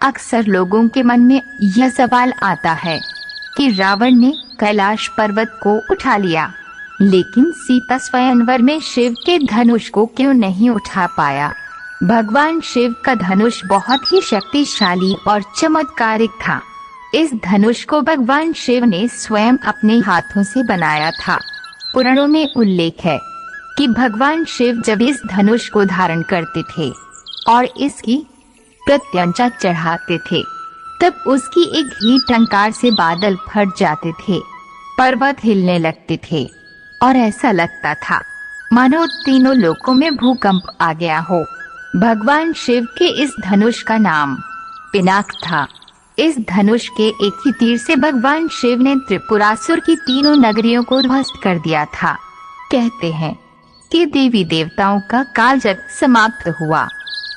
अक्सर लोगों के मन में यह सवाल आता है कि रावण ने कैलाश पर्वत को उठा लिया, लेकिन सीता स्वयंवर में शिव के धनुष को क्यों नहीं उठा पाया। भगवान शिव का धनुष बहुत ही शक्तिशाली और चमत्कारिक था। इस धनुष को भगवान शिव ने स्वयं अपने हाथों से बनाया था। पुराणों में उल्लेख है कि भगवान शिव जब इस धनुष को धारण करते थे और इसकी प्रत्यंचा चढ़ाते थे, तब उसकी एक ही टंकार से बादल फट जाते थे, पर्वत हिलने लगते थे और ऐसा लगता था मानो तीनों लोकों में भूकंप आ गया हो। भगवान शिव के इस धनुष का नाम पिनाक था। इस धनुष के एक ही तीर से भगवान शिव ने त्रिपुरासुर की तीनों नगरियों को ध्वस्त कर दिया था। कहते हैं कि देवी देवताओं का काल जब समाप्त हुआ,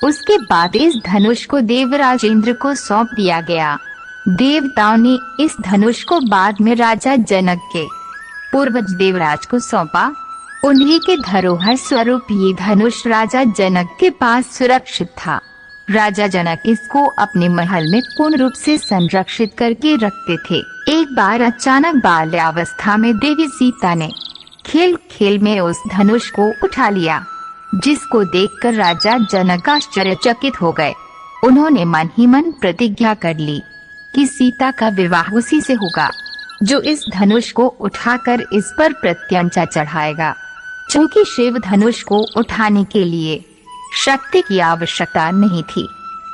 उसके बाद इस धनुष को देवराज इंद्र को सौंप दिया गया। देवताओं ने इस धनुष को बाद में राजा जनक के पूर्वज देवराज को सौंपा। उन्हीं के धरोहर स्वरूप ये धनुष राजा जनक के पास सुरक्षित था। राजा जनक इसको अपने महल में पूर्ण रूप से संरक्षित करके रखते थे। एक बार अचानक बाल्यावस्था में देवी सीता ने खेल खेल में उस धनुष को उठा लिया, जिसको देखकर राजा जनक आश्चर्यचकित हो गए। उन्होंने मन ही मन प्रतिज्ञा कर ली कि सीता का विवाह उसी से होगा जो इस धनुष को उठाकर इस पर प्रत्यंचा चढ़ाएगा। चूंकि शिव धनुष को उठाने के लिए शक्ति की आवश्यकता नहीं थी,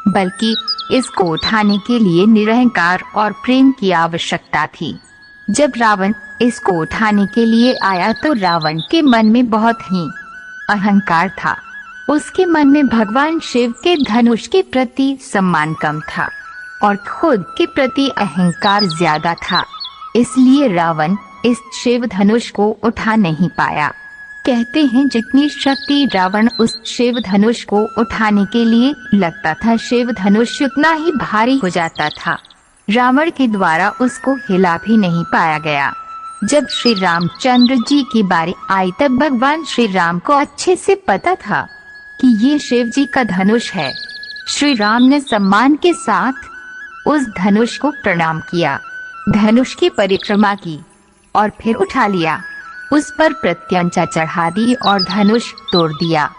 बल्कि इसको उठाने के लिए निरहंकार और प्रेम की आवश्यकता थी। जब रावण इसको उठाने के लिए आया तो रावण के मन में बहुत ही अहंकार था। उसके मन में भगवान शिव के धनुष के प्रति सम्मान कम था और खुद के प्रति अहंकार ज्यादा था। इसलिए रावण इस शिव धनुष को उठा नहीं पाया। कहते हैं जितनी शक्ति रावण उस शिव धनुष को उठाने के लिए लगता था, शिव धनुष उतना ही भारी हो जाता था। रावण के द्वारा उसको हिला भी नहीं पाया गया। जब श्री रामचंद्र जी की बारी आई तब भगवान श्री राम को अच्छे से पता था कि ये शिव जी का धनुष है। श्री राम ने सम्मान के साथ उस धनुष को प्रणाम किया, धनुष की परिक्रमा की और फिर उठा लिया। उस पर प्रत्यंचा चढ़ा दी और धनुष तोड़ दिया।